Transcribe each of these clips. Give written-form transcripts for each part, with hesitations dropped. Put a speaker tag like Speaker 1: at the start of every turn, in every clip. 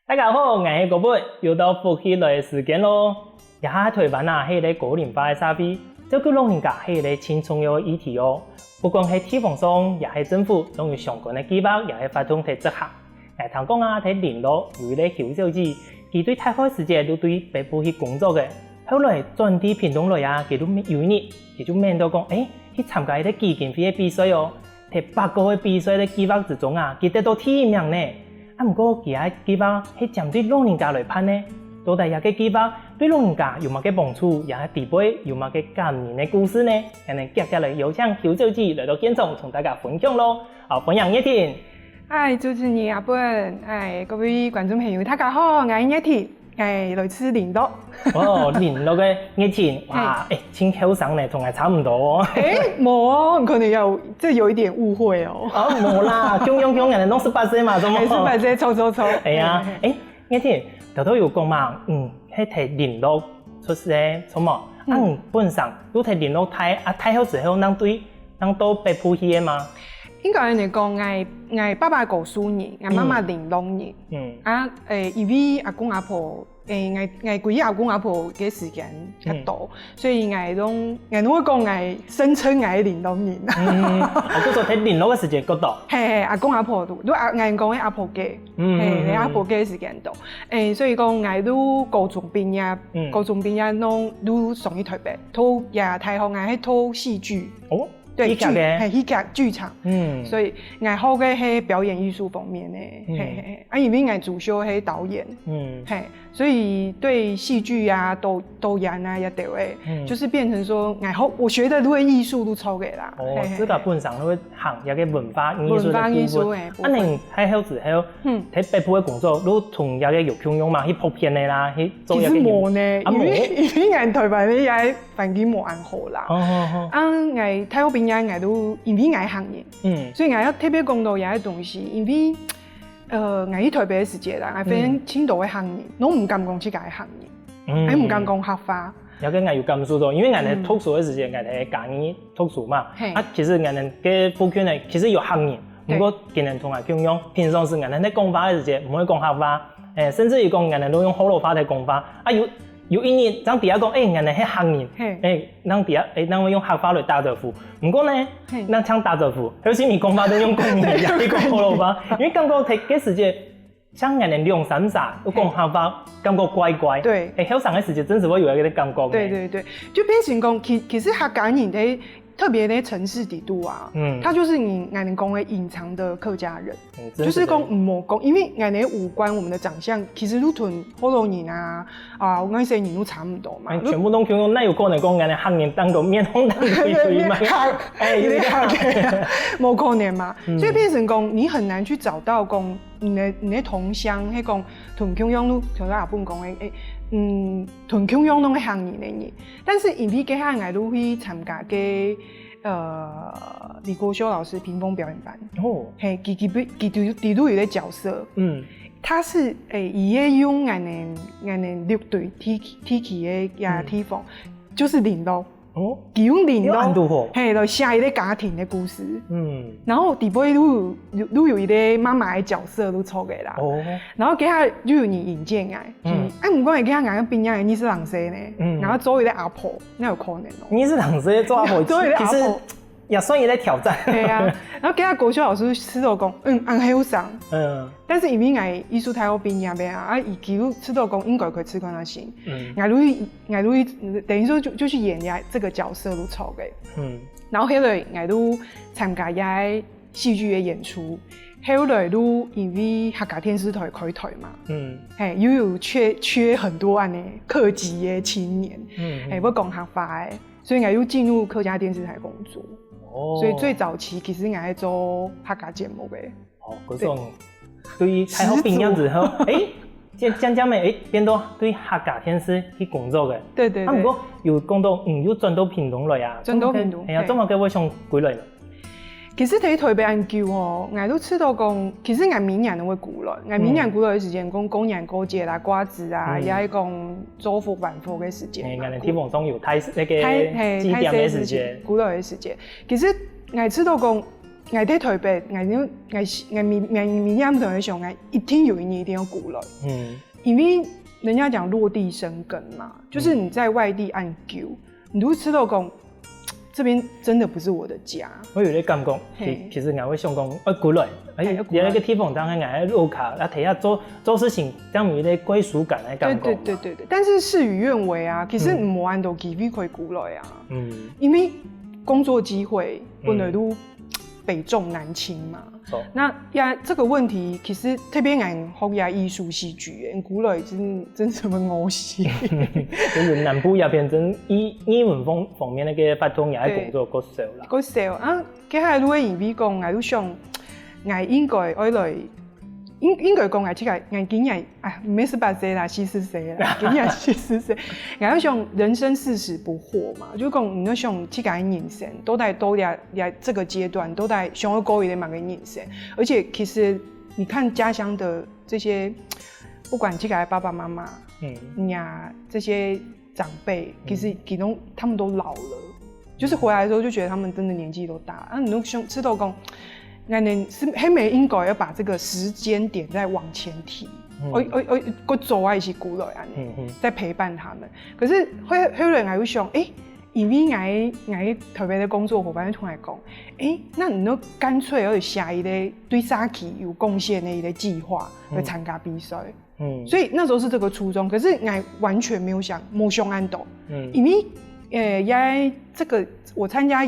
Speaker 1: 大家好，我是国本，又到福气来的时间咯。也喺台灣啊，係一個高齡化嘅社會，照顧老人家係一個輕重要嘅議題哦。不管喺地方上，也係政府都有相關嘅計劃，也係發動喺執行。誒，聽講啊，喺連絡有一個小小子，佢對大學時節都對北部去工作嘅，後來轉啲屏東來啊，佢都有一年，佢就面到講，去參加一個基金會嘅比賽哦。喺8個嘅比賽嘅計劃之中啊，佢得到第一名呢。不過佢喺計劃係針對老人家來辦呢，到底呢個計劃對老人家有乜嘅幫助，也係地位有乜嘅感人嘅故事呢？我哋接下來有請小小子來到現場同大家分享咯。好，歡迎葉婷。
Speaker 2: 嗨，主持人阿本，各位觀眾朋友，大家好，我係葉婷，來自連絡。
Speaker 1: 哦，連絡嘅葉婷，哇，青口上呢同我差唔多哦。
Speaker 2: 冇哦，可能有一點誤會哦。
Speaker 1: 哦，冇啦，中人哋都18歲嘛，怎麼
Speaker 2: ？18歲，錯。
Speaker 1: 係啊，葉婷，頭頭有講嘛，喺睇連絡出世，錯冇？本身都睇連絡太後之後，能到北部去嘅嘛？
Speaker 2: 應該嚟講，我爸爸過蘇人，我媽媽連絡人。因為阿公阿婆，我歸阿公阿婆嘅時間較多，所以我都會講我聲稱我係連絡人。
Speaker 1: 我嗰睇連絡嘅時間較多。
Speaker 2: 係阿公阿婆都我講嘅阿婆嘅，你阿婆嘅時間多。所以講我都高中畢業，都上去台北，讀大學我係讀戲劇。對，戲劇劇場，所以我學嘅係表演藝術方面嘅，因為我主修係導演，所以對戲劇啊、導演啊一定會，就是變成說我學的都係藝術都超嘅啦。哦，
Speaker 1: 這個本身都會行一個文化藝術嘅部分。你喺後之後，喺北部嘅工作都同一個有共用嘛？去拍片嘅啦，去做一個。其實冇呢，因為我台灣咧也環境冇咁好啦。我太好變。我都因為我行業，所以我要特別講到有啲東西，因為我喺台北嘅時節啦，我非常青島嘅行業，我唔敢講自己嘅行業，我唔敢講合法。有個我有感受到，因為我哋讀書嘅時節，我哋係講語讀書嘛，其實我哋嘅附近咧，其實有行業，不過見人同我共用，平常時我哋喺講話嘅時節，唔會講合法，甚至於講我哋都用河洛話嚟講法，有一年，咱底下講，我哋係行業，咱底下，咱會用客話來打招呼。不過呢，咱搶打招呼，有時咪講話都用國語嚟講河洛話，因為感覺睇嘅時節，像我哋2、3歲都講客話，感覺怪怪。對，後生嘅時節真是會有一個感覺。
Speaker 2: 對，就變成講，其實客家人哋。特別的城市底度啊，他就是你我們講的隱藏的客家人，就是講唔好講，因為我們的五官、我們的長相，其實都同河洛人啊，我講些人都差唔多嘛。
Speaker 1: 全部都共，那有可能講我哋客人當個面孔當個嘴嘛？
Speaker 2: 冇可能嘛。所以變成講，你很難去找到講你的同鄉，係講同共樣都像阿本講的同共樣都係行業嘅人，但是因為嗰下我都會參加嘅李國修老師屏風表演班，佢都有啲角色，他是也用我哋樂隊提起嘅嘅地方，就是連絡。用連絡來寫一個家庭的故事，然後底部都有一個媽媽的角色都出嘅啦，然後給他就有你引薦嘅，唔過係給他講個邊樣你是人生呢，然後做一個阿婆，那有可能哦。
Speaker 1: 你是人生做阿婆，做一個阿婆也算一個挑戰。係啊，
Speaker 2: 然後給他國修老師指導講，很好上，但是因為我藝術太好變樣變啊，伊叫指導講應該可以吃關他心，我都等於說就去演呀這個角色都錯嘅，然後後來我都參加一戲劇嘅演出，後來都因為客家電視台開台嘛，又有缺很多安尼客籍嘅青年，要講客話嘅，所以我又進入客家電視台工作。所以最早期其實我係做客家節目嘅。
Speaker 1: 嗰種對太好變樣之後，漸咪變到對客家電視去工作嘅。對。不過又講到又轉到屏東來啊。轉到屏東。係啊，怎麼嘅會想歸來呢？
Speaker 2: 其實喺台北人叫我都知道講，其實我明年都會過來。我明年過來嘅時間講過年過節啦、瓜子啊，也係講週復晚復嘅時間。
Speaker 1: 我哋地方上有太那個祭典嘅時間，
Speaker 2: 過來嘅時間。其實我知道講，我在台北，我明天同学想，我一定有一年一定要过来。因为人家讲落地生根嘛，就是你在外地按久，你都会吃到讲，这边真的不是我的家。
Speaker 1: 我有咧感觉，其实我会想讲，过来，有那个地方当然我喺路卡，睇下做事情，这样有咧归属感来感觉。
Speaker 2: 对。但是事与愿违啊，其实唔按到机会可以过来啊。因为工作机会本来都北重南轻嘛。那这个问题其实特别俺学呀艺术戏剧，过来真什么东西？
Speaker 1: 就是南部那边真语文方面那个发展也喺工作够少啦。
Speaker 2: 够少啊！佢係如果言比講，我都想，我應該愛來，應該講我這個，我今年沒18歲啦，40歲啦，今年40歲，我都想人生40不惑嘛，就講你要想這個人生，都在這個階段，都在想要過一個某個人生，而且其實你看家鄉的這些，不管這個爸爸媽媽，呀這些長輩，其實他們都老了。就是回來的時候就覺得他們真的年紀都大，你都想知道講，還沒應該要把這個時間點再往前提，我走啊一起過來啊，再陪伴他們。可是後來我會想，因為我特別的工作夥伴就同我講，那你都乾脆要下一個對沙期有貢獻的一個計劃來參加比賽。所以那時候是這個初衷，可是我完全沒有想安到，因為這個我參加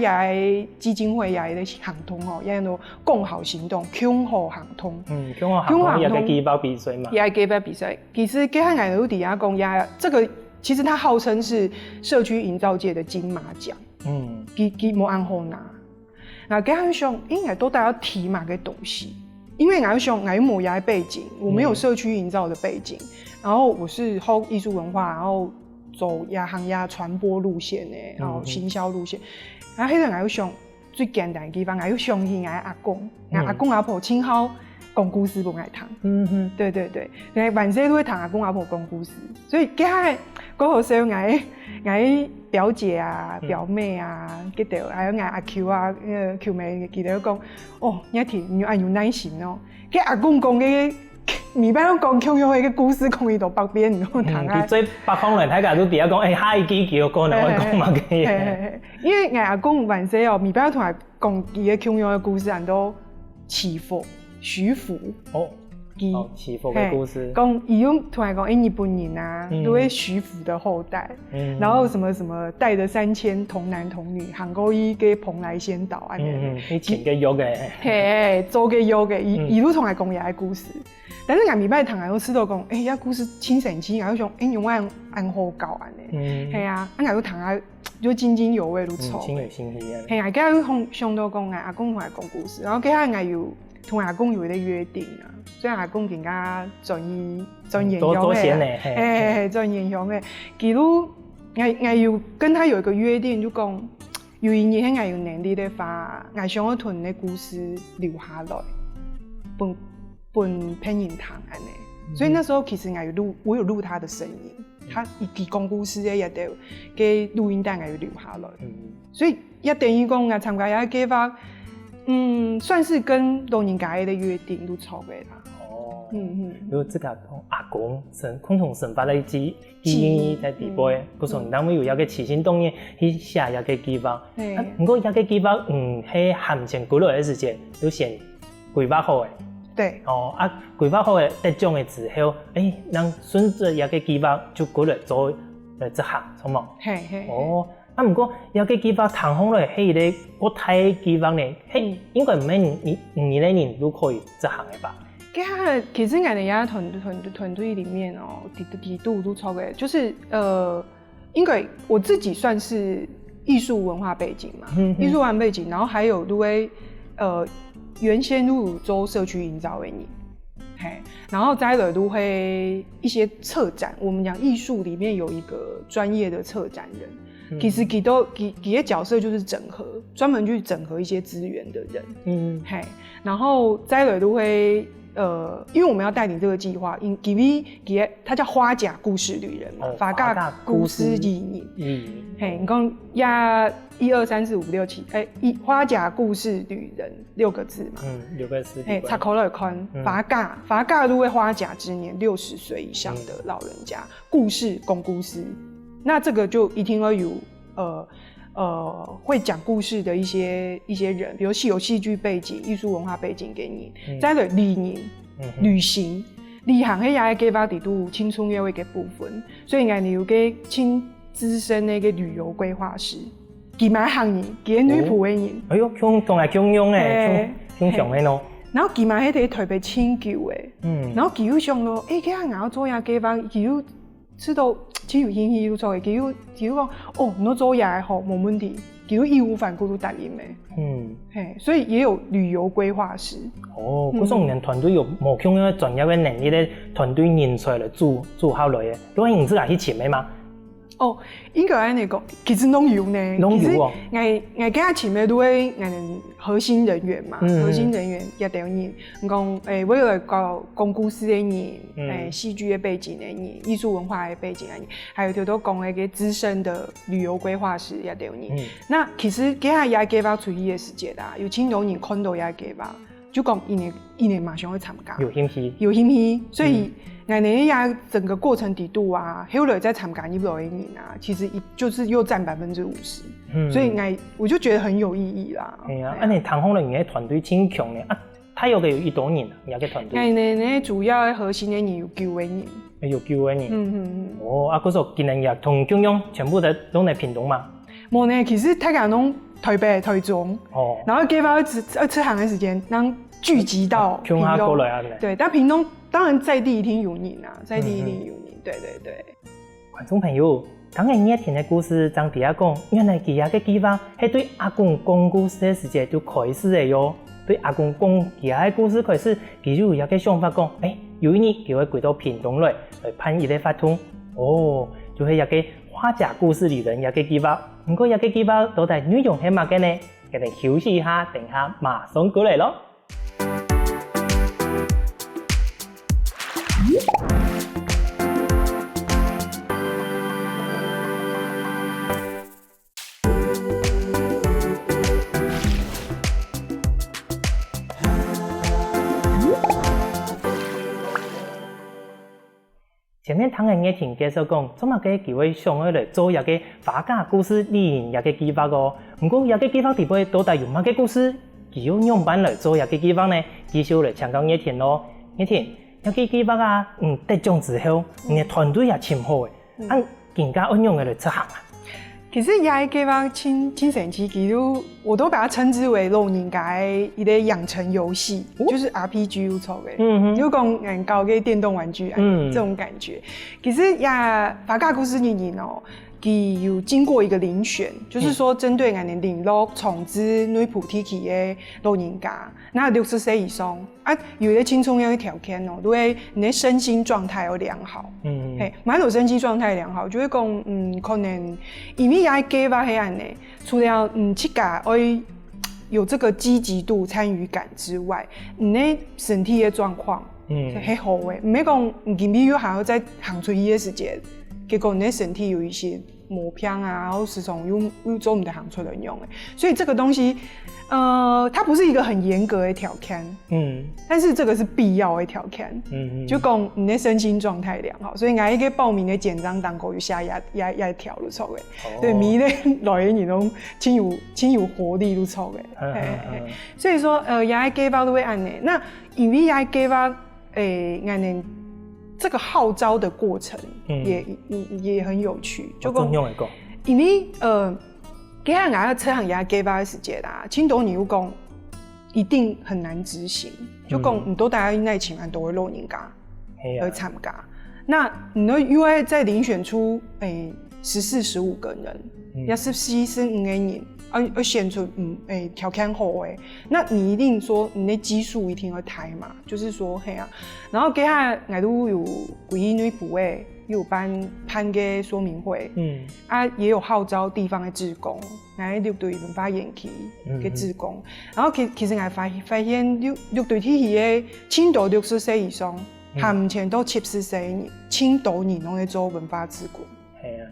Speaker 2: 基金會的行通哦，也有共好行動、共好行通。
Speaker 1: 共好行通也係舉辦比賽嘛？
Speaker 2: 也係舉辦比賽。其實佢喺我哋底下講，這個其實它號稱是社區營造界的金馬獎。佢冇按好拿。然後佢想，我都帶要提嘛個東西，因為我想我冇嘢背景，我沒有社區營造的背景，然後我是學藝術文化，然後走行傳播路線的，然後行銷路線。然後迄陣我又想最簡單的地方，我又相信我阿公，阿公阿婆親口講故事不愛聽。對，萬世都會聽阿公阿婆講故事，所以嗰個時候我表姐啊、表妹啊，記得還有我阿 Q 啊、Q 妹記得講，你聽要有耐心哦。佢阿公講嘅。咪擺講共享嘅故事，講伊到北邊，然後談啊。
Speaker 1: 最北方人睇下都第一講，下一幾句個人會講乜嘅嘢？
Speaker 2: 因為我阿公萬歲哦，咪擺同埋講伊嘅共享嘅故事，人都祈福、許福。
Speaker 1: 祈福嘅故事。
Speaker 2: 講伊用同埋講，日本人啊，都會許福的後代，然後什麼什麼帶着3000童男童女，行過伊嘅蓬萊仙島啊。
Speaker 1: 以前嘅約嘅。
Speaker 2: 做嘅約嘅，伊都同埋講伊嘅故事。但是我咪擺同人都知道講，一故事清神奇，我想，用按好教安嘅，係啊，我都同人就津津有味都錯。
Speaker 1: 清有新氣啊。
Speaker 2: 係啊，今日上到講阿公同我講故事，然後今日我有同阿公有一個約定啊，所以阿公更加專研究嘅，專研究嘅，佢都我有跟他有一個約定，就講有一年我有能力的話，我想要將啲故事留下來，本配音堂安尼，所以那時候其實我有錄他的聲音，他一講故事也都給錄音帶我有留下來，所以也等於講我參加也計劃，算是跟老人家的約定都錯嘅啦。
Speaker 1: 如果這個阿公共同生發的基因在底部，不錯，你當然有一個起心動念去寫一個計劃，不過一個計劃喺行前幾耐嘅時間都先規劃好嘅。
Speaker 2: 對，
Speaker 1: 規劃好嘅得獎嘅之後，讓順着一個計劃就過來做這行，錯冇？不過一個計劃談好來，係一個大計劃呢，應該唔係你的人都可以這行嘅吧？
Speaker 2: 其實我哋團隊裡面底度都超嘅，就是因為我自己算是藝術文化背景嘛，藝術文化背景，然後還有都會原先入州社區營造的人，然後再來都會一些策展，我們講藝術裡面有一個專業的策展人，其實佢的角色就是整合，專門去整合一些資源的人，然後再來都會因为我们要带领这个计划，它叫花甲故事旅人嘛，法甲故事旅人。嘿，你讲呀，1、2、3、4、5、6、7，花甲故事旅人6个字嘛。
Speaker 1: 6个字。
Speaker 2: 嘿，插口来看，法甲入为花甲之年，60岁以上的老人家，故事讲故事，那这个就一定要有会讲故事的一些人，比如有戏剧背景、艺术文化背景给你。再来旅行，旅行迄也给把底度青春约会嘅部分，所以你有给请资深的一个旅游规划师，佢买行人，佢女仆的人。
Speaker 1: 哎呦，同来共用诶，共上的咯。
Speaker 2: 然后佢买迄个特别请求诶，然后佢又想咯，佢下硬做呀给把，佢又知道。只有兴趣做嘅，佢講哦，你做嘢好冇問題，佢義無反顧都答應嘅。嘿，所以也有旅遊規劃師。
Speaker 1: 哦，嗰種人團隊有冇咁樣專業嘅能力咧？團隊人才嚟做好來嘅，如果唔知係去請嘅嘛？
Speaker 2: 哦，應該安尼講，其實攏有呢。
Speaker 1: 攏有哦。
Speaker 2: 我家前面都會核心人員嘛，核心人員一定人，講為了搞公故事嘅人，戲劇嘅背景嘅人，藝術文化嘅背景嘅人，還有條都講嘅資深的旅遊規劃師一定人。那其實家也給把隨意嘅時間啦，有請到人看到也給把，就講一年馬上會參加。
Speaker 1: 有興趣，
Speaker 2: 所以。我哋呀，整個過程底度啊，後來在參加一部嘅人啊，其實就是又佔50%，所以我就覺得很有意義啦。
Speaker 1: 係啊，你談好了，你嘅團隊真強嘅啊，他有幾多人啊？你嘅團隊？
Speaker 2: 我哋主要嘅核心嘅人有9個人。
Speaker 1: 有9個人。哦，啊，嗰時候今年也同中央全部都喺屏東嘛？
Speaker 2: 冇呢，其實大家都台北、台中，然後給到吃行嘅時間，讓聚集到屏東。對，但屏東。當然在地一定有人啊，在地一定有人，對。
Speaker 1: 觀眾朋友，剛才你聽的故事，張弟亞講，原來佢嘅計劃係對阿公講故事嘅時間就開始嘅喲。對阿公講佢嘅故事開始，佢就有個想法講，有一年佢會回到屏東來辦一個活動，就係一個花甲故事旅人一個計劃。不過一個計劃到底內容係乜嘅呢？我哋休息一下，等下馬上過來咯。前面聽人嘅聽介紹講，做乜嘅機會上去嚟做一個花甲故事旅人一個計劃個，不過一個計劃底部到底有乜嘅故事，佢要樣辦嚟做一個計劃呢？繼續嚟請教葉田咯，葉田，一個計劃啊，得獎之後，你嘅團隊也簽好嘅，更加安樣嘅嚟執行啊。
Speaker 2: 其實也係計劃親神奇，我都把它稱之為老人家一個養成遊戲，就是 RPG 有錯嘅，就講搞個電動玩具，這種感覺。其實也花甲故事旅人哦，佢有經過一個遴選，就是說針對我哋領落重資女菩提期嘅老人家，那60歲以上啊，有一個青春嘅條件哦，因為你的身心狀態要良好，買到身心狀態良好，就會講可能因為也計劃係安尼，除了自家會有這個積極度、參與感之外，你的身體嘅狀況係好嘅，唔係講今日又還要再行出去嘅時間。結果你的身體有一些磨片啊，然後時常又做唔得行出來用的，所以這個東西，它不是一個很嚴格的條件，但是這個是必要的條件，就講你的身心狀態良好，所以我一個報名的簡章當中有寫也條都錯的，對，每一個來的人都挺有活力都錯的，所以說也計劃都會安尼，那因為也計劃安尼。這個號召的過程也很有趣，就講，因為給人家車行也計劃的時間啦，青島你又講一定很難執行，就講唔到大家那千萬都會老人家來參加，那你又會再遴選出14、15個人，也是45個人。而選出條件好誒，那你一定說你的基數一定要抬嘛，就是說係啊，然後給下我都有幾女僕誒，有办个说明会，也有号召地方的志工，来绿队文化园区的志工。然后其实我发现绿队体系的青岛60岁以上，含前都70岁人，青岛人拢在做文化志工。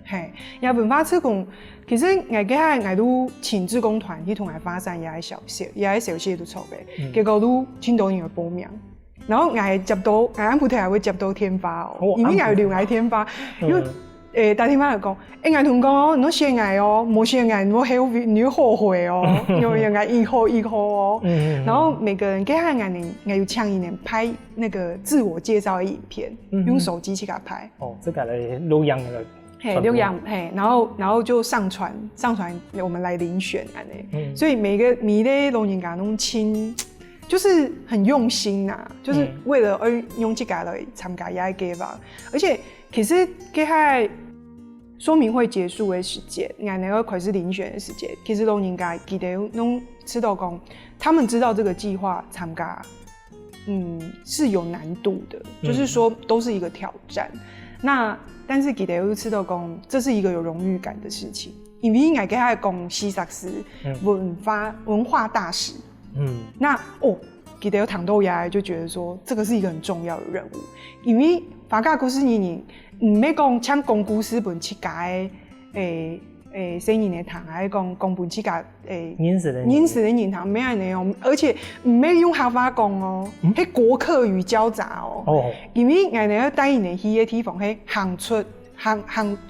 Speaker 2: 嘿，呀文化志工，其實我都請志工團去同佢發散，也係小事都做嘅。結果都青島人去報名，然後我接到，我安普提係會接到天花哦，因為我留我天花，因為打電話嚟講，我同講哦，你寫我哦，冇寫我你會後悔哦，因為我以後哦，然後每個人給他我有請一年拍那個自我介紹的影片，用手機去給他拍。
Speaker 1: 哦，這個嚟錄音了。
Speaker 2: 錄音，然後就上傳我們來遴選所以每個老人家攏親，就是很用心呐，就是為了用這個來參加這個計劃。而且其實喺說明會結束的時間，那個開始遴選的時間，其實老人家記得攏知道講，他們知道這個計劃參加，是有難度的，就是說都是一個挑戰。但是記得有知道講，這是一個有榮譽感的事情，因為我給他講西薩斯文化大使，記得有唐豆芽就覺得說，這個是一個很重要的任務，因為法家故事你唔要講像講故事本去解生意的堂，還講本去解認識的人堂，沒安尼哦，而且唔要用客家講哦，係國客語交雜哦，因為我哋要帶你哋去嘅地方係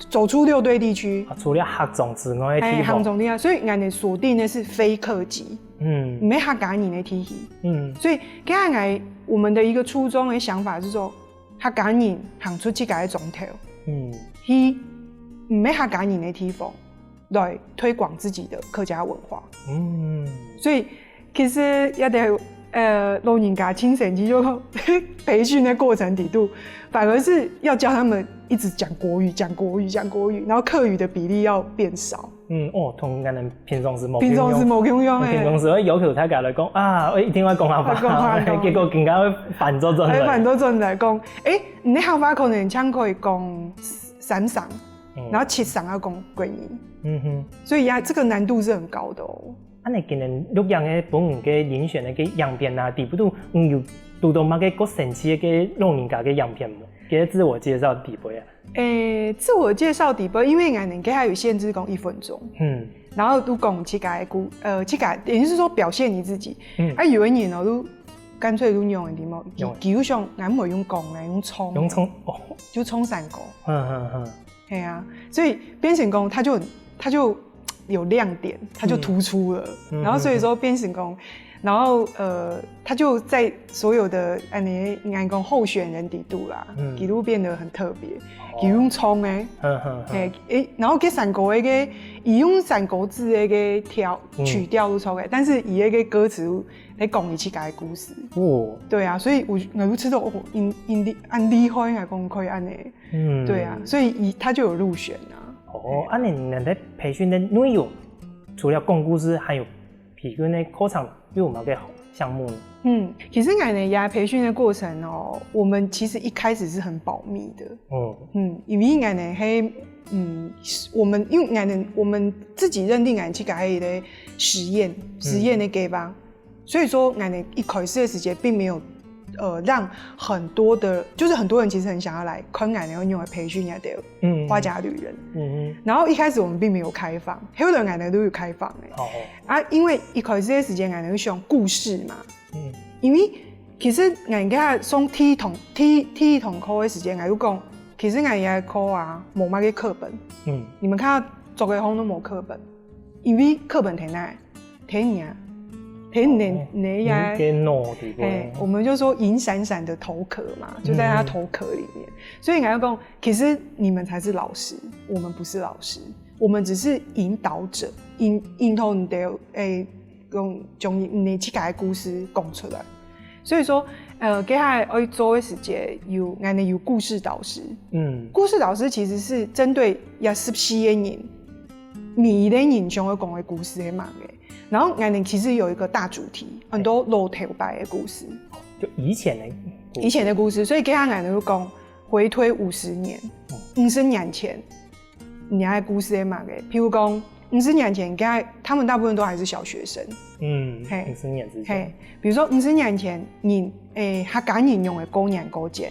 Speaker 2: 走出6隊地區，
Speaker 1: 除了客種之外的地方，
Speaker 2: 客種地方，所以我哋鎖定的是非客籍，唔係客家人的體系，所以今日我們的一個初衷的想法是說，客家人行出自己的總頭，去唔係客家人的地方。來推廣自己的客家文化，所以其實也得老人家親身去就培訓的過程底度，反而是要教他們一直講國語，然後客語的比例要變少。
Speaker 1: 同人平常時冇
Speaker 2: 用誒，
Speaker 1: 平常時會要求大家來講啊，我一定要講下話，結果更加反咗轉來。
Speaker 2: 反咗轉來講，你客話可能像可以講3省，然後7省要講國語。所以這個難度是很高的哦。
Speaker 1: 你今年錄音嘅本人嘅遴選嘅樣片啊，地不都有讀到乜嘅個神奇嘅老人家嘅樣片冇？嘅自我介紹底杯啊？
Speaker 2: 自我介紹底杯，因為我們給他有限制講1分鐘，然後都講自己也就是說表現你自己。有的人都乾脆都用嘅點麼？基本上我唔會用講嘅，用衝就衝3個。對啊，所以變成功他就有亮點，他就突出了，然後所以說變成功，然後他就在所有的應該講候選人底度啦，底度變得很特別，佢用衝然後佢3個個用3個字的曲調都錯嘅，但是伊個歌詞來講一起改故事。對啊，所以我就知道很厲害，應該講可以安尼。對啊，所以他就有入選啊。
Speaker 1: 你在培訓的內容，除了講故事，還有譬如呢課程有冇個項目呢？
Speaker 2: 其實我們培訓的過程哦，我們其實一開始是很保密的。因為我們我們自己認定我們去搞一個實驗的計劃，所以說我們一開始的時間並沒有。讓很多人其實很想要來看我們用來培訓的花甲旅人。然後一開始我們並沒有開放，後來我們都有開放因為一開始的時間我們想故事嘛。因為其實我們給他送第一堂課的時間，我就講，其實我們的課啊沒乜個課本。你們看到做嘅項都沒課本，因為課本在哪？在你啊。我們就說銀閃閃的頭殼嘛，就在他頭殼裡面。所以我要講，其實你們才是老師，我們不是老師，我們只是引導者，引導你的將你去改故事講出來。所以說，接下來要做的時間有故事導師。故事導師其實是針對24個人，每一個人想要講的故事的嘛嘅。然後我們其實有一個大主題，很多露頭白的故事，
Speaker 1: 就以前的故事，
Speaker 2: 所以接下來我們就講回推50年，50年前，你还故事嘛嘅？譬如讲50年前，他们大部分都还是小学生。
Speaker 1: 50年之前，
Speaker 2: 比如说50年前，客家人用的過年過節，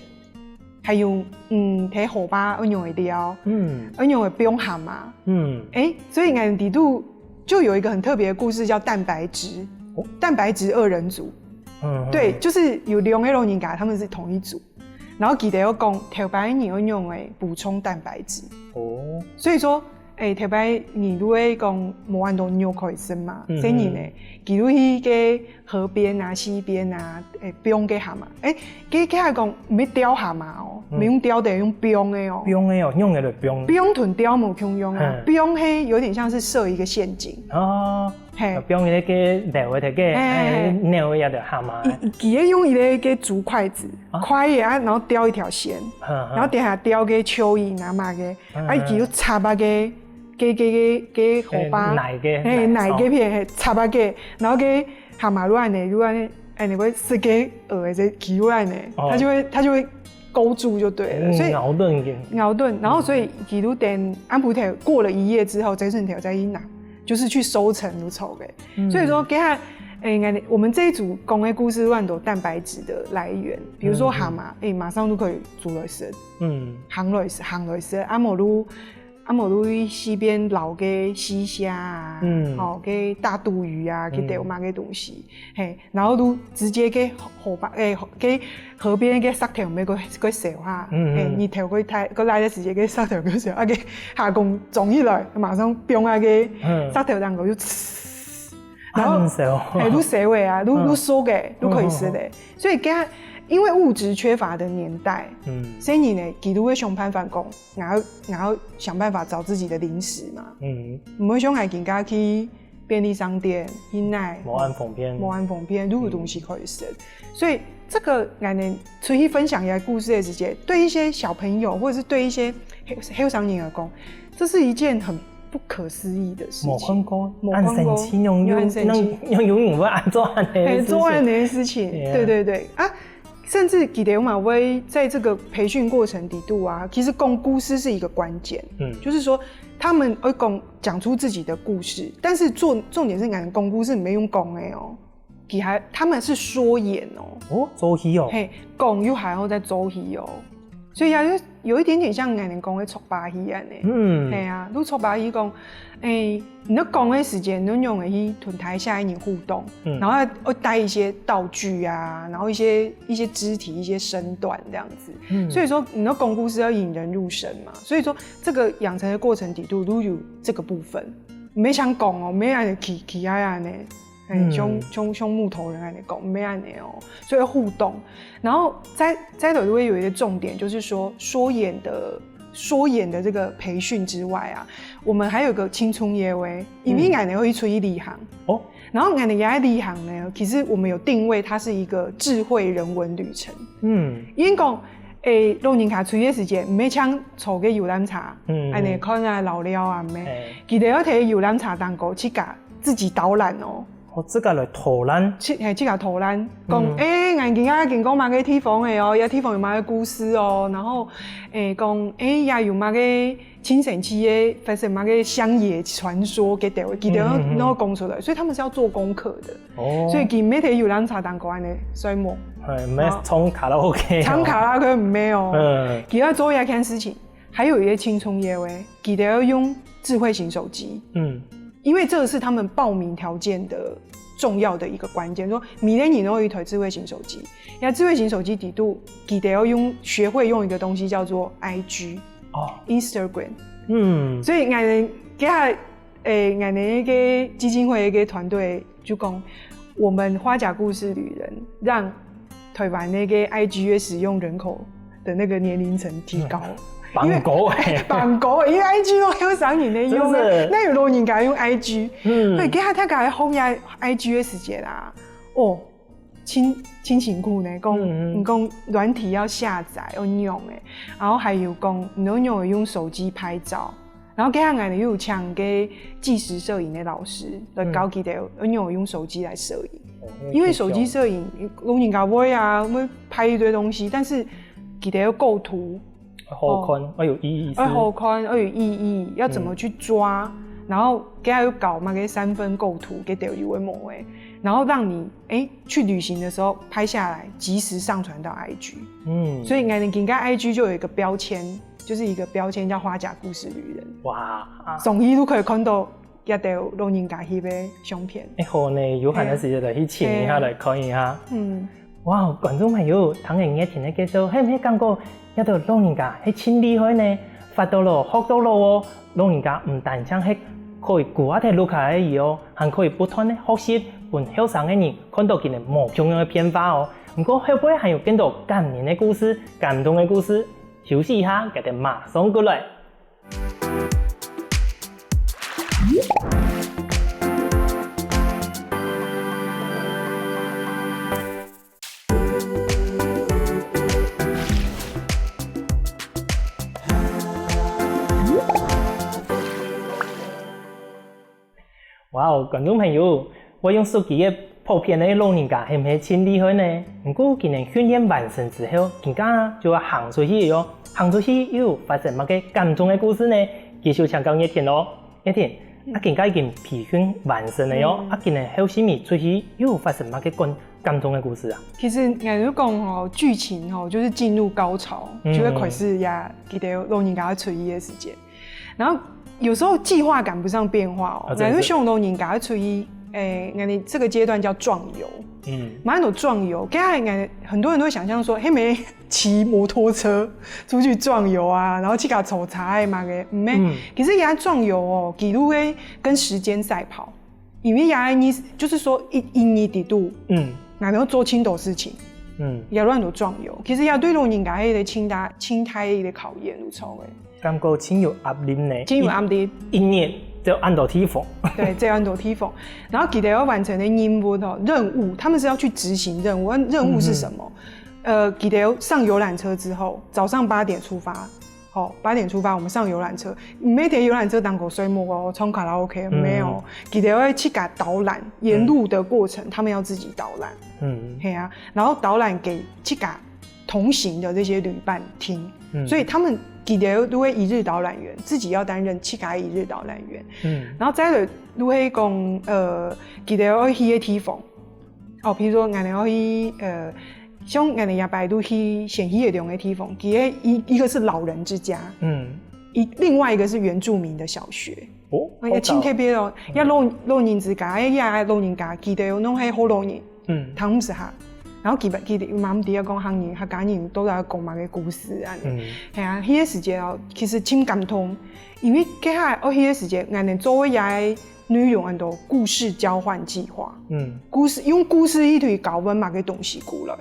Speaker 2: 還有睇河巴用的料，用的冰蛤蟆，所以我們地度就有一個很特別的故事，叫蛋白質，蛋白質二人組，對，就是有2個老人家，他們是同一組，然後記得有講頭擺人用的補充蛋白質，所以說。特別你如果講冇咁多牛可以生嘛，所以你呢，譬如去個河邊啊、溪邊啊，冰嘅蛤蟆，佢係講唔係釣蛤蟆哦，唔用釣的，用冰嘅哦。
Speaker 1: 冰嘅哦，用嘅就冰。
Speaker 2: 冰同釣冇共用啊，冰係有點像是設一個陷阱。
Speaker 1: 哦，冰嘅個釣嘅個鳥嘅就蛤蟆。
Speaker 2: 佢係用一個竹筷子，筷子啊，然後釣一條線，然後底下釣個蚯蚓啊嘛嘅，佢要插啊個。嘅荷包，
Speaker 1: 奶嘅
Speaker 2: 片插啊嘅，然後嘅蛤蟆如果會撕嘅蚵嘅起來呢，它就會勾住就對了，所以咬頓，然後所以記錄等安普條過了1夜之後，這陣條再一拿，就是去收成如丑嘅，所以說給他我們這一組講嘅故事亂多蛋白質的來源，比如說蛤蟆，馬上都可以煮來食，行來食，阿摩路西邊撈嘅西蝦啊，嘅大肚魚啊，嘅釣嘛嘅東西，然後都直接嘅河邊嘅沙條咪個燒下，熱條佢來嘅時間嘅沙條佢燒，嘅下工撞起來，馬上冰啊嘅沙條蛋糕就，然後都燒嘅啊，都熟嘅，都可以食嘅，所以因為物質缺乏的年代，所以你呢，佢都會想辦法講，然後想辦法找自己的零食嘛，唔會想係更加去便利商店去買
Speaker 1: 冇按封片，
Speaker 2: 都有東西可以食，所以這個我哋出去分享一下故事的時間，對一些小朋友或者是對一些後生人來講，這是一件很不可思議的事情。
Speaker 1: 冇看過，按神奇用永遠會按做安
Speaker 2: 的事情，對啊。甚至記得馬威在這個培訓過程底度啊，其實講故事是一個關鍵，就是說他們會講出自己的故事，但是重點是講故事沒用講的哦，他們是說演哦，
Speaker 1: 做戲哦，
Speaker 2: 講又還要再做戲哦，所以有一點點像我們講的撮把戲安尼，係啊，你撮把戲講，你講的時間你用的去同台下一人互動，然後會帶一些道具啊，然後一些肢體、一些身段這樣子，所以說你的講故事要引人入勝嘛，所以說這個養成的過程底度都有這個部分，沒想講哦，沒安尼起安尼。像木頭人來講，沒安尼哦，所以互動，然後在都會有一個重點，就是說說演的這個培訓之外啊，我們還有個青春夜way，因為我們會出去旅行哦，然後我們也在旅行呢，其實我們有定位它是一個智慧人文旅程，因為講老人家出去的時間，唔係像坐個遊覽車，安尼看啊老了啊，唔係，記得要睇遊覽車當個去甲自己導覽哦。
Speaker 1: 自己來討論，
Speaker 2: 自己討論，講我今仔見講乜個地方的哦，有地方有乜個故事哦，然後講也有乜個清晨期的發生乜個鄉野傳說嘅地方，記得要講出來，所以他們是要做功課的。哦，所以佢唔係睇遊覽車當個安尼，所以冇。
Speaker 1: 唔係唱卡拉 OK。
Speaker 2: 唱卡拉 OK 唔係哦，佢要做一件事情，還有一些青春業嘅，記得要用智慧型手機。因為這個是他們報名條件的重要的一個關鍵，說明年你都有一台智慧型手機，那智慧型手機底度記得要學會用一個東西叫做 IG，Instagram，所以我們那個基金會的團隊就講，我們花甲故事旅人讓台灣那個 IG 的使用人口的那個年齡層提高。
Speaker 1: 綁狗
Speaker 2: 因為 IG 都有上年的用啊，那有老人家用 IG，所以給他講好呀 IG 的時間啦，哦，親辛苦呢，講軟體要下載要用誒，然後還有講你要用手機拍照，然後給他講又有請給紀實攝影的老師來教佢哋要用手機來攝影，因為手機攝影老人家會啊會拍一堆東西，但是记得要构图，
Speaker 1: 好看，要有意义，
Speaker 2: 好看，要有意义，要怎么去抓，然后给他有搞嘛个3分构图给导游的模诶，然后让你去旅行的时候拍下来，及时上传到 IG。所以我们今天 IG 就有一个标签，就是一个标签叫花甲故事旅人。哇，从伊都可以看到也有老人家翕的相片。好呢，有闲的时候就去请一下来看一下。哇，观众朋友，当然也听得介绍，唔感觉一道老人家係真厲害呢？發到咯，學到咯哦，老人家唔單止係可以顧下睇錄下來嘅哦，還可以不斷的學習，讓後生嘅人看到佢哋無同樣嘅變化哦。不過會不會還有更多感人嘅故事、感動嘅故事？休息一下，佢哋馬上過來。哇哦，觀眾朋友，我用手機嘅普遍嘅老人家係唔係真厲害呢？不過佢哋訓練完成之後，更加就要行出去喲。行出去又發生乜嘅感動嘅故事呢？繼續請教葉田咯，葉田，更加已經培訓完成了喲。佢哋後續面出去又發生乜嘅感動嘅故事啊？其實我就講劇情就是進入高潮，就會開始呀，記得老人家出去嘅時間，然後。有時候計劃趕不上變化哦，然後像老人家出去，你這個階段叫壯遊，蠻多壯遊，很多人都會想象說，嘿沒騎摩托車出去壯遊啊，然後去搞抽查嘛嘅，唔係，其實也壯遊哦，記錄會跟時間賽跑，因為也你就是說一年一度，然後做很多事情，也亂多壯遊，其實也對老人家迄個心態的考驗有錯嘅。感覺真有壓力呢，真有壓力，一年就按到提防，對，就按到提防。然後記得要完成的任務任務，他們是要去執行任務。任務是什麼？記得上遊覽車之後，早上8點出發。8點出發，我們上遊覽車。每條遊覽車當個水幕哦，唱卡拉 OK 沒有？記得要去給導覽，沿路的過程他們要自己導覽。對啊，然後導覽給去給同行的這些旅伴聽，所以他們。記得都會一日導覽員，自己要擔任7個一日導覽員。然後再來都會講記得要去地方，譬如說我們要去像我們也擺都去先去的兩個地方，一個是老人之家，另外一個是原住民的小學。也挺特別咯，要老人之家，要老人家記得要弄係好老人，他唔是嚇。然後記得媽媽啲講行人客家人都在講乜嘅故事啊，係啊，迄個時間哦，其實真感動，因為佢係迄個時間，我哋作為嘅內容很多故事交換計劃，用故事一堆搞文乜嘅東西過來，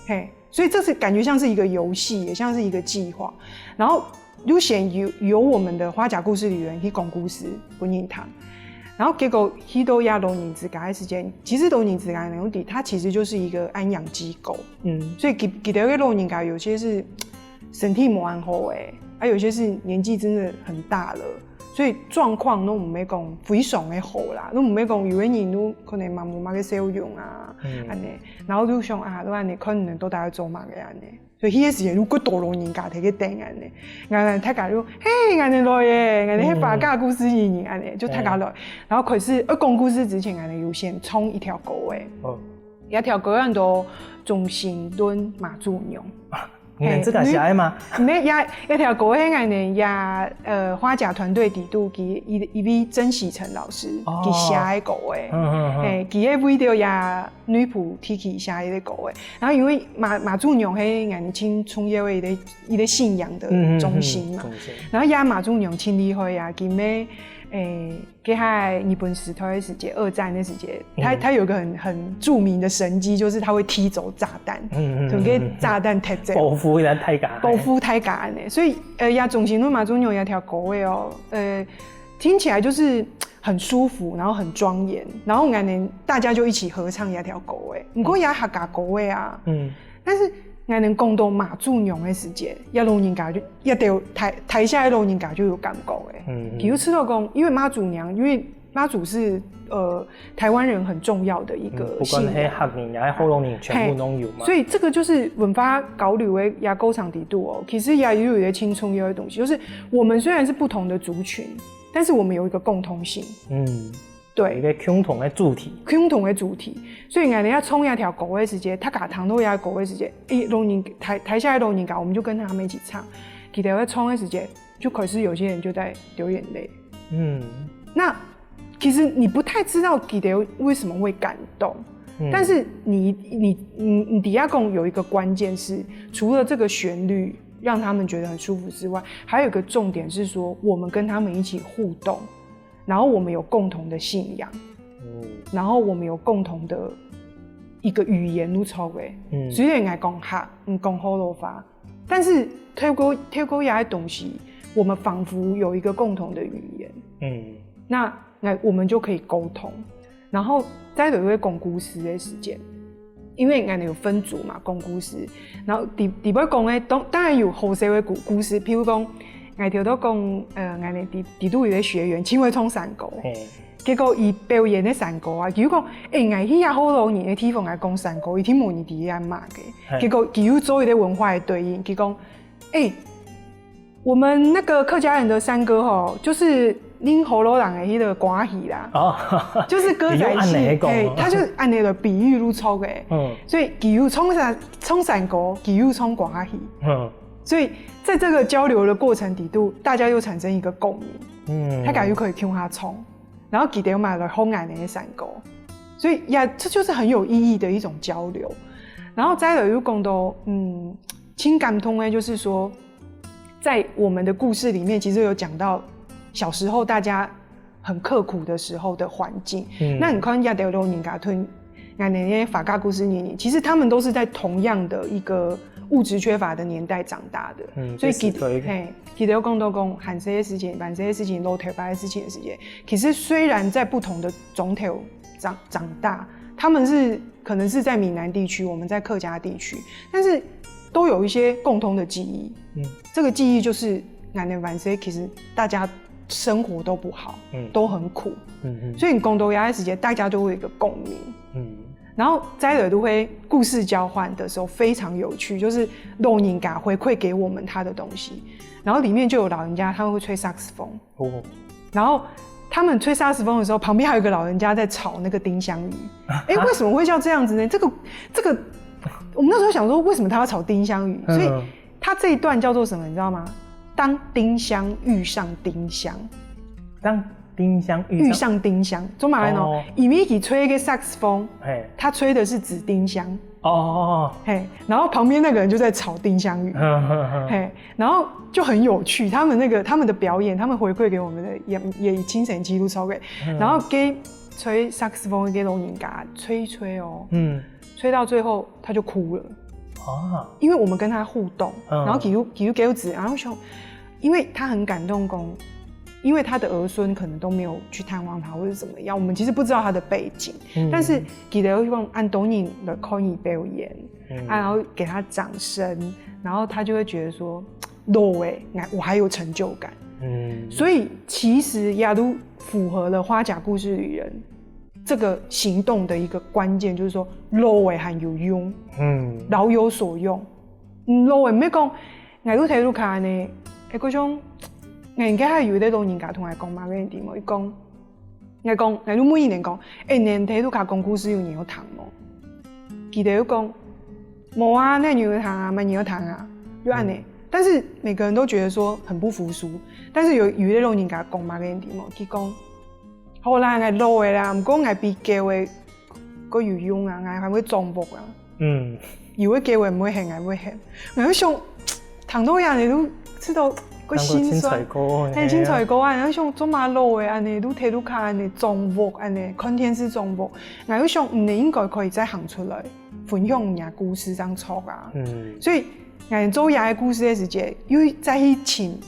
Speaker 2: 嘿，所以這是感覺像是一個遊戲，也像是一個計劃，然後就先由我們的花甲故事旅人去講故事本人堂。然後結果去到亞老人之家的時間，其實老人之家那種它其實就是一個安養機構，所以記得老人家有些是身體沒安好誒，有些是年紀真的很大了，所以狀況都唔係講非常的好啦，都唔係講有的人都可能嘛冇乜嘅使用啊，然後都想都安尼可能都大家做乜嘅安尼。所以迄個時間，如果大老人家睇個電安尼，俺大家就嘿安尼來耶，俺迄花甲故事語言安尼就大家來，然後開始講故事之前，俺哋要先衝一條歌誒，一條歌叫做中心墩馬祖娘。你們這個寫的嗎？一條歌係俺哋也花甲團隊底度給一位曾喜成老師給寫的歌誒，佢個 video 也女僕提起寫的歌誒，然後因為馬祖娘係俺哋親創業為一個信仰的中心嘛，然後也馬祖娘親厲害呀，佢咩？給他日本時代的時節，2戰的時節，他有個很著名的神蹟，就是他會踢走炸彈，同個炸彈踢走，報復太假呢。所以也中心路馬祖娘有條歌哦，聽起來就是很舒服，然後很莊嚴，然後俺們大家就一起合唱一條歌不過也客家歌啊，但是。我能講到馬祖娘的時節，一老人家就一定台下的老人家就有感覺誒。比如吃到講，因為馬祖娘，因為妈祖是台湾人很重要的一个信仰，
Speaker 1: 不管是客人也是后龙人全部都有嘛。
Speaker 2: 所以这个就是文化交流的也沟场底度哦。其实也有一些青春有的东西，就是我们虽然是不同的族群，但是我们有一个共通性。对，
Speaker 1: 一个共同的主题。
Speaker 2: 共同的主题，所以我们要冲一条狗的时间，他把糖豆鸭狗的时间，龙人台下的龙人嘎，我们就跟他们一起唱。记得要冲的时间，就可是有些人就在流眼泪。那其实你不太知道记得为什么会感动，但是你底下共有一个关键是，除了这个旋律让他们觉得很舒服之外，还有一个重点是说，我们跟他们一起互动。然后我们有共同的信仰，然后我们有共同的一个语言都超过，虽然爱讲客，讲好罗法，但是透过这些东西，我们仿佛有一个共同的语言，那我们就可以沟通，然后再有一个讲故事的时间，因为我们有分组嘛，讲故事，然后底尾讲的当然有后世的故事，譬如讲。我条都讲，我们底都有的学员请我唱山歌，结果伊表演的山歌啊，如果我去遐好多年的地方来讲山歌，伊听无你底下骂的，结果伊有做一个文化的对应，伊讲，我们那个客家人的山歌吼，就是恁河洛人的迄个歌戏啦，就是歌仔戏，他就按那个比喻如粗的，所以伊有唱山歌，伊有唱歌戏，所以在这个交流的过程底度，大家又产生一个共鸣，他感觉可以听他冲，然后记得买了红眼的山歌，所以呀，这就是很有意义的一种交流。然后再有讲到，情感通呢，就是说，在我们的故事里面，其实有讲到小时候大家很刻苦的时候的环境。那你看亚德罗尼嘎吞，那些法家故事年，其实他们都是在同样的一个。物质缺乏的年代长大的，所以记得有更多讲喊这些事情、办这些事情、露头发的事情的时间。其实虽然在不同的种头长大，他们是可能是在闽南地区，我们在客家地区，但是都有一些共同的记忆。这个记忆就是俺的办这些，其实大家生活都不好，都很苦，所以你共同压的时间，大家就会有一个共鸣。然后在耳都会故事交换的时候非常有趣，就是龙人嘎回馈给我们他的东西，然后里面就有老人家他们会吹萨克斯风，然后他们吹萨克斯风的时候，旁边还有一个老人家在炒那个丁香鱼。为什么会像这样子呢？这个，我们那时候想说，为什么他要炒丁香鱼？所以他这一段叫做什么，你知道吗？当丁香遇上丁香，
Speaker 1: 当丁香
Speaker 2: 遇上丁香，中马来喏，以米给吹一个萨克斯风，他吹的是紫丁香，然后旁边那个人就在炒丁香鱼，然后就很有趣，他们的表演，他们回馈给我们的也精神记录超贵，然后给吹萨克斯风给龙人嘎吹一吹哦，吹到最后他就哭了，因为我们跟他互动，然后给我指，然后说，因为他很感动公。因为他的儿孙可能都没有去探望他或者怎么样，我们其实不知道他的背景，但是记得用按东尼的口语表演，然后给他掌声，然后他就会觉得说，我还有成就感。所以其实亚都符合了花甲故事旅人这个行动的一个关键，就是说很有用，老有所用。唔咩讲，亚都睇到卡呢，嗰種。人家係有啲老人家同我講嘛，嗰陣點？伊講，我都每年講，年睇到卡講故事有年有糖冇？記得有講，冇啊，那年有糖啊，沒年有糖啊，就按呢。但是每個人都覺得說很不服輸，但是有啲老人家講嘛，嗰陣點？佢講，好啦，我老嘅啦，唔過我比較嘅個有用啊，我還會裝博啊。有嘅叫嘅唔會行，我會行。我喺想，糖豆人你都知道。個心酸，青菜糕啊，然後像做馬路嘅安尼，都睇到卡安尼裝潢安尼，看電視裝潢，我想你應該可以再行出來，分享人家故事上錯啊。所以我做人嘅故事嘅時節，又再去請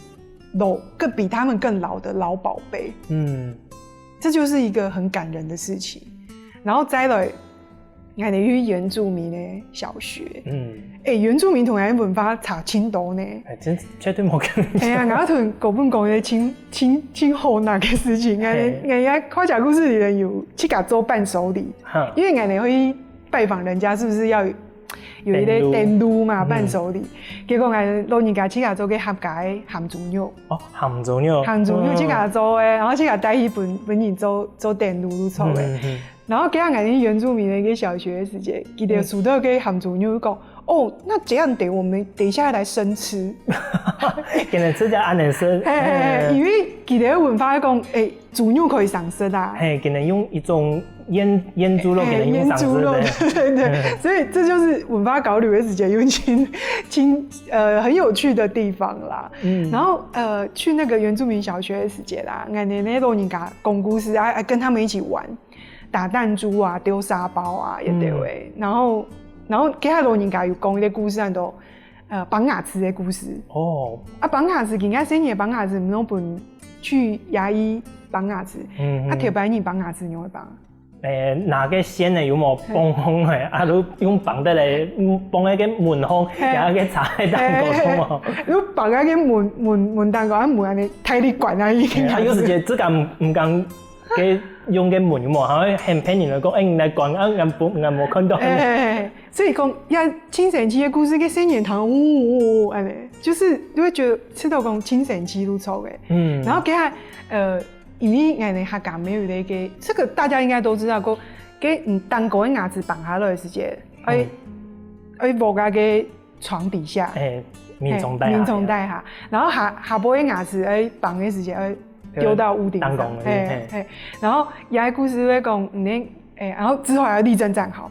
Speaker 2: 更比他們更老的老寶貝，這就是一個很感人的事情。然後再來，我哋去原住民的小学，原住民同人文化差真多呢。
Speaker 1: 真绝对冇可能。
Speaker 2: 係啊，我同嗰本講嘅清好難嘅事情，人家花甲故事裡面有去甲做伴手禮，因為人哋去拜訪人家，是不是要有一個電爐嘛伴手禮？結果我老人家去甲做嘅客家嘅鹹豬肉。
Speaker 1: 哦，鹹豬肉。鹹
Speaker 2: 豬肉去甲做嘅，然後去甲帶去本人做電爐做嘅。然後今日我哋原住民的一個小學的時間，佢哋數到嘅鹹豬肉講，哦，那這樣得我們等一下來生吃。
Speaker 1: 今日吃就按嚟生。
Speaker 2: 因為佢哋嘅文化講，豬肉可以上色啊。
Speaker 1: 今日用一種醃豬肉，給人用上色的。
Speaker 2: 對，所以這就是文化交流的時間，有很有趣的地方啦。然後去那個原住民小學的時間啦，我哋那老人家講故事啊，跟他們一起玩。打彈珠啊，丟沙包啊，也對誒。然後其他老人家有講一啲故事，都綁牙齒的故事。哦。啊，綁牙齒，人家細年綁牙齒，唔通本去牙醫綁牙齒。啊，條白人綁牙齒，你會綁？
Speaker 1: 拿個線呢有冇綁空嘅？啊，都用綁得嚟綁喺個門孔，有個插喺蛋糕中哦。
Speaker 2: 你綁喺個門蛋糕，門安尼睇你管啊已經。
Speaker 1: 啊，有時間只敢唔敢嘅。用嘅門冇，喺很騙人嚟講，你嚟講我冇看到。
Speaker 2: 所以講，清神期嘅故事嘅新年堂，就是你會覺得吃到講清神期都錯嘅。然後給他因為我哋客家沒有那個，這個大家應該都知道，講給蛋糕嘅牙齒綁下來嘅時間，放喺個床底下，
Speaker 1: 棉蟲帶
Speaker 2: 下，然後下部嘅牙齒綁嘅時間。丟到屋頂上，然後有個故事會講，然後之後還要立正站好，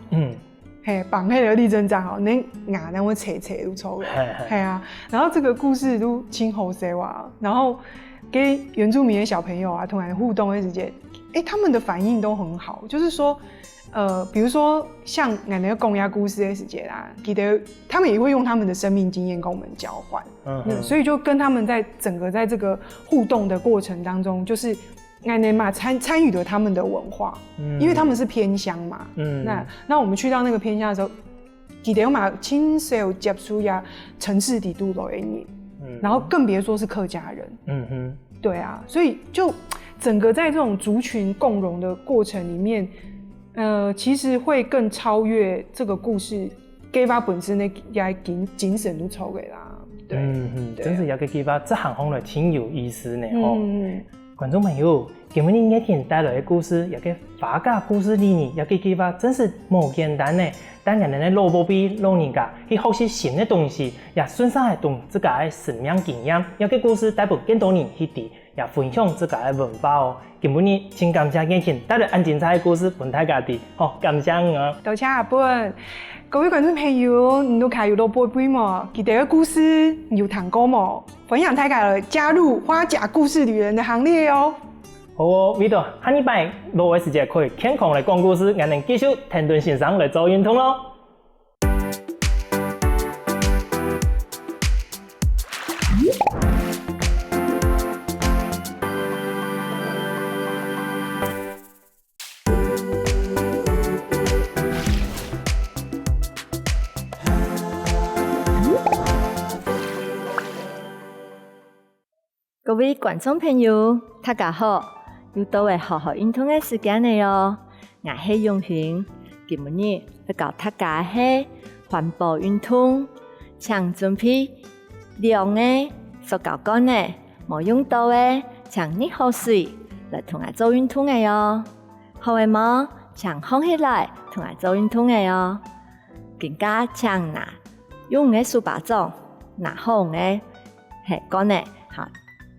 Speaker 2: 綁起來立正站好，你牙那麼斜都錯嘅，啊，然後這個故事都挺好笑啊，然後跟原住民的小朋友啊，同人互動的時間，他們的反應都很好，就是說，比如說像那個公鴨故事的時間啊，記得他們也會用他們的生命經驗跟我們交換，所以就跟他們在整個在這個互動的過程當中，就是那嘛參與了他們的文化，因為他們是偏鄉嘛，那我們去到那個偏鄉的時候，記得嘛親手接觸呀城市底度的人，然後更別說是客家人，對啊，所以就整個在這種族群共融的過程裡面。其實會更超越這個故事，給法本身的精神都超嘅啦。對，
Speaker 1: 真是有個給法，這行行來挺有意思呢。觀眾朋友，今日你今天帶來的故事，有個法家故事裡面，有個給法真是冇簡單呢。但人哋的老伯比老人家去學習新的東西，也順上來懂自家的生命經驗，有個故事帶俾更多人去聽。也分享自家的文化哦。今日請感謝今天帶來咁精彩的故事，俾大家聽。好，感謝你啊！
Speaker 2: 多謝阿本，各位觀眾朋友，你都看有到寶貝嘛？記得個故事有聽過嘛？分享大家加入花甲故事旅人的行列哦。
Speaker 1: 好哦，為到下禮拜落位時間可以健康來講故事，我哋繼續停頓線上來做運動咯。
Speaker 3: 各位觀眾朋友，大家好！又到了好好運動的時間了喲。我係永興，今日要教大家係環保運動，請準備涼的、塑膠桿的、冇用到的，請熱好水來同我做運動的喲。好嘅冇，請放起來同我做運動的喲。更加請拿用的書包裝，拿好的係桿的，好。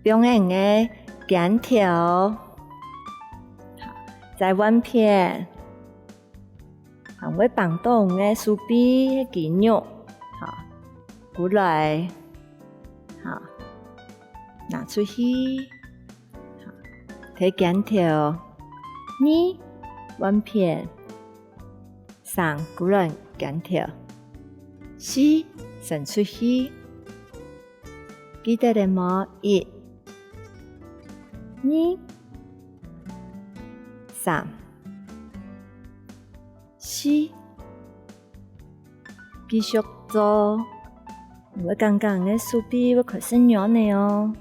Speaker 3: 用的剪條，再碗片，還會綁到的樹皮肌肉，好，過來，好，拿出去，好，睇剪條，你碗片，上過來剪條，四伸出去，記得了嗎？一。2、3、4、继续做。我刚刚的手臂我开始扭呢哦，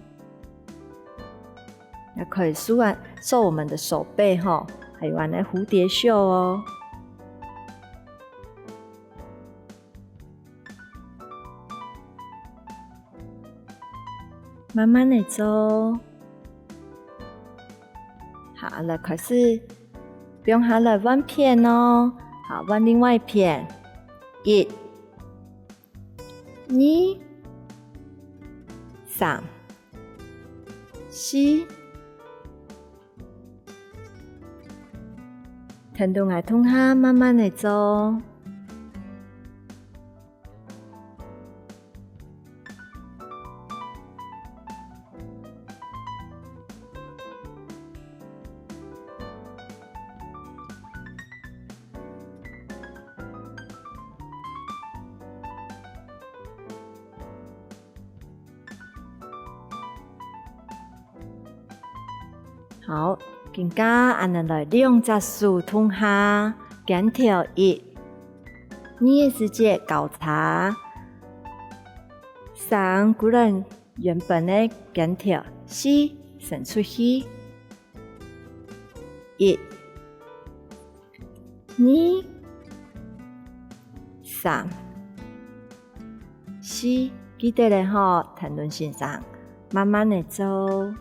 Speaker 3: 也可以梳我们的手背哈，还有玩的蝴蝶袖哦。慢慢的做，好了，开始用它来弯片哦。好，弯另外一片，1、2、3、4，疼痛来痛下，慢慢的做。好，更加按下来2只手通下，减条1，你的直接交叉，3固然原本的减条4伸出去，1、2、3、4，记得咧吼，停顿线上，慢慢的做。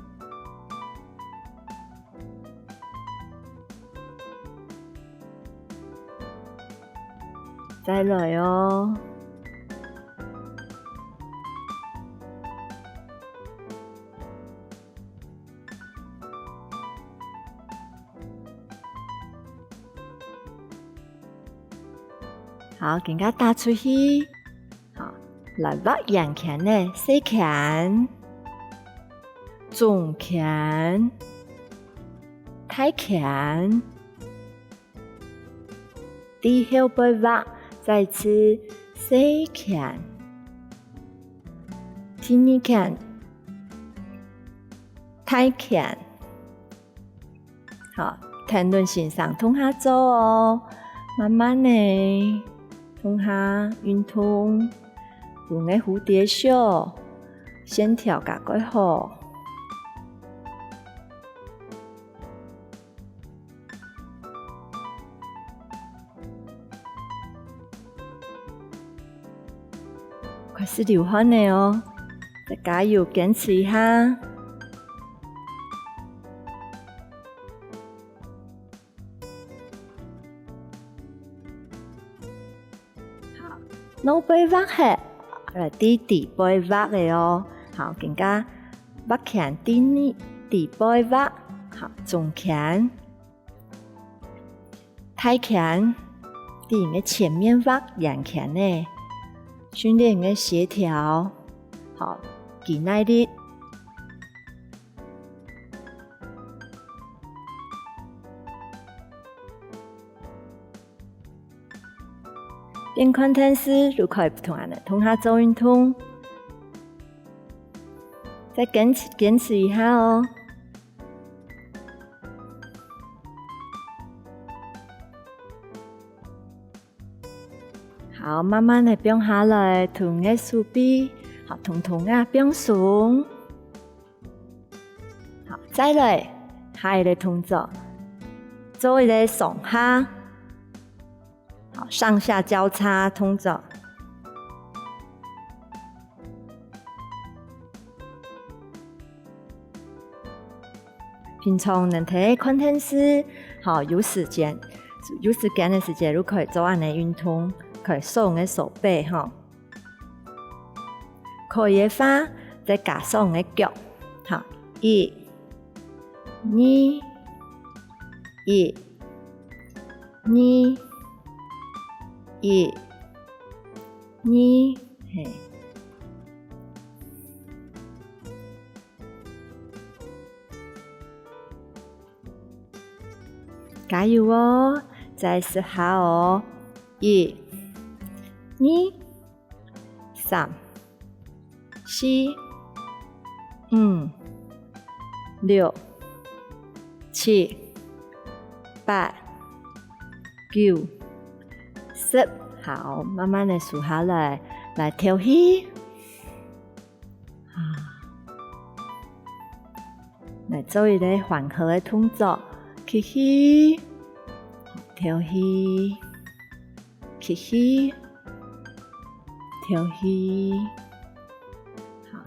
Speaker 3: 再来哦，好，更加打出去，好，来握阳拳呢，小拳、中拳、大拳，低后背握。再次小拳、第2拳、大拳，好，停顿线上通下做哦，慢慢的通下运动，用个蝴蝶袖，线条加改好。开始流汗了哦，再加油，坚持一下。好，脑背握下，来底背握的哦。好，更加握拳底背握，好，中拳、大拳，底的前面握阳拳呢。训练你的协调，好，肌耐力。边看电视，如可以不同人的同下做运动，再坚持一下哦。好，慢慢的变下来，同个手臂，好，同啊变松。好，再来下一个动作，做一个上下，好，上下交叉动作。平常能睇看电视，好，有时间的时间，如果可以做安尼运动。可以收你的手背哈，可以的话再加上你的脚，好，1、2、1、2、1、2，嘿，加油哦！再试下哦，1、2、3、4、5、6、7、8、9、10，好，慢慢的数下来，来调气。来做一个缓和的动作，吸气，调气，吸气，调气。好，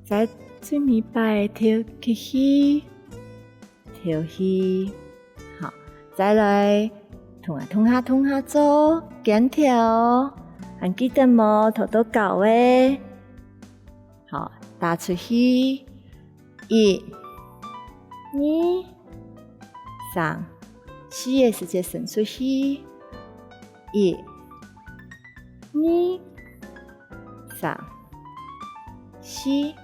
Speaker 3: 再最尾摆调吸气，调气。好，再来通下做减调，还记得冇？头都搞诶。好，打出去，1、2、3、4的时间伸出去，1、2、3、4。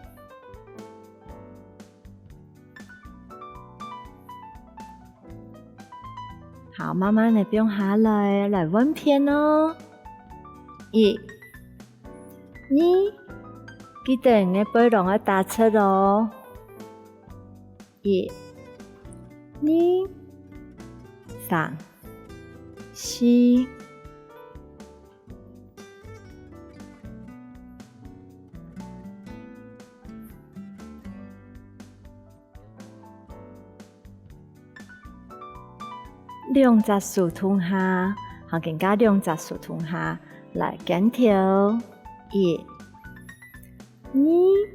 Speaker 3: 好，慢慢的变下来，来稳片哦。1、2，記得你背囊要打出哦。1、2、3、4。兩隻手通下，好，更加兩隻手通下，來減調。1、2、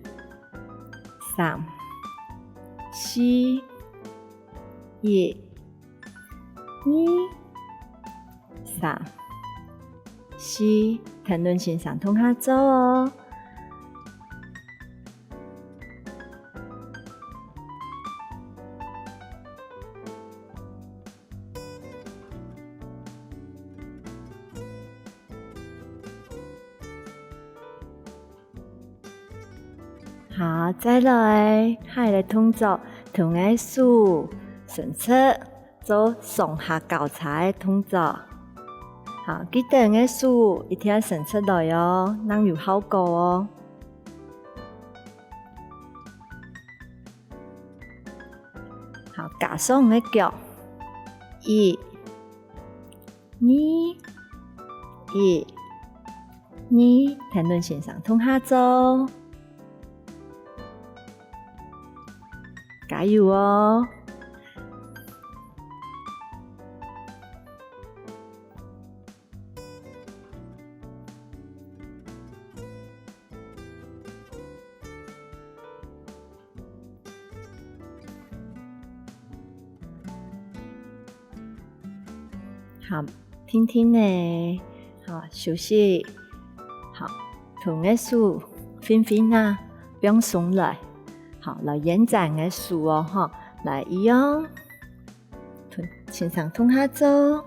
Speaker 3: 3、4。1、2、3、4。停頓線上通下做哦。好，再来下一個動作，同個手伸出做上下交叉的動作。好，記得個手一定要伸出來哦，能有效果哦。好，加上個腳，1、2、1、2，停頓線上通下做。加油哦！好，聽聽呢，好休息，好，同個手fin fin啊，不用鬆來。好，來延展個手哦，哈，來一樣，線上通下做，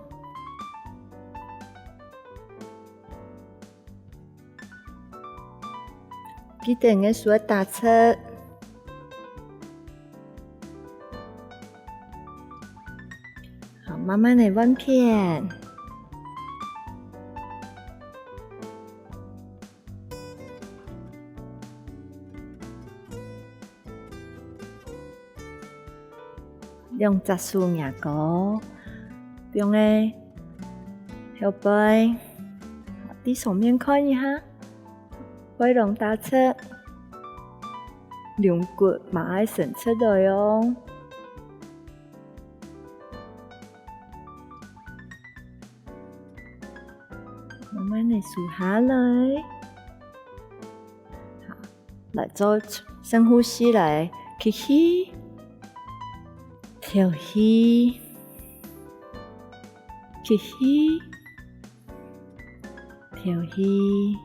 Speaker 3: 記得個手要打出，好，慢慢的穩片。兩隻手壓高，用個後背，喺上面看一下，背囊打出，兩骨馬上伸出來哦。慢慢地數下來，好，來做深呼吸來，吸氣。調氣，吸氣，調氣，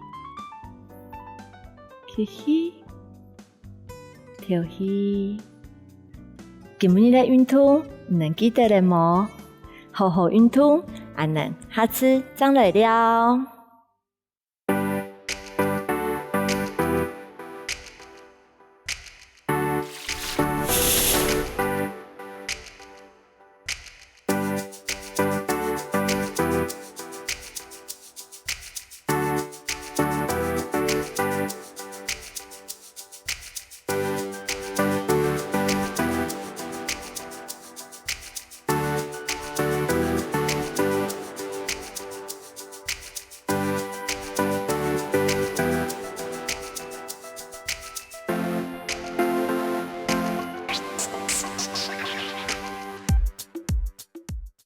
Speaker 3: 吸氣，調氣。今日的運動你能記得了嗎？好好運動，俺們下次再來了。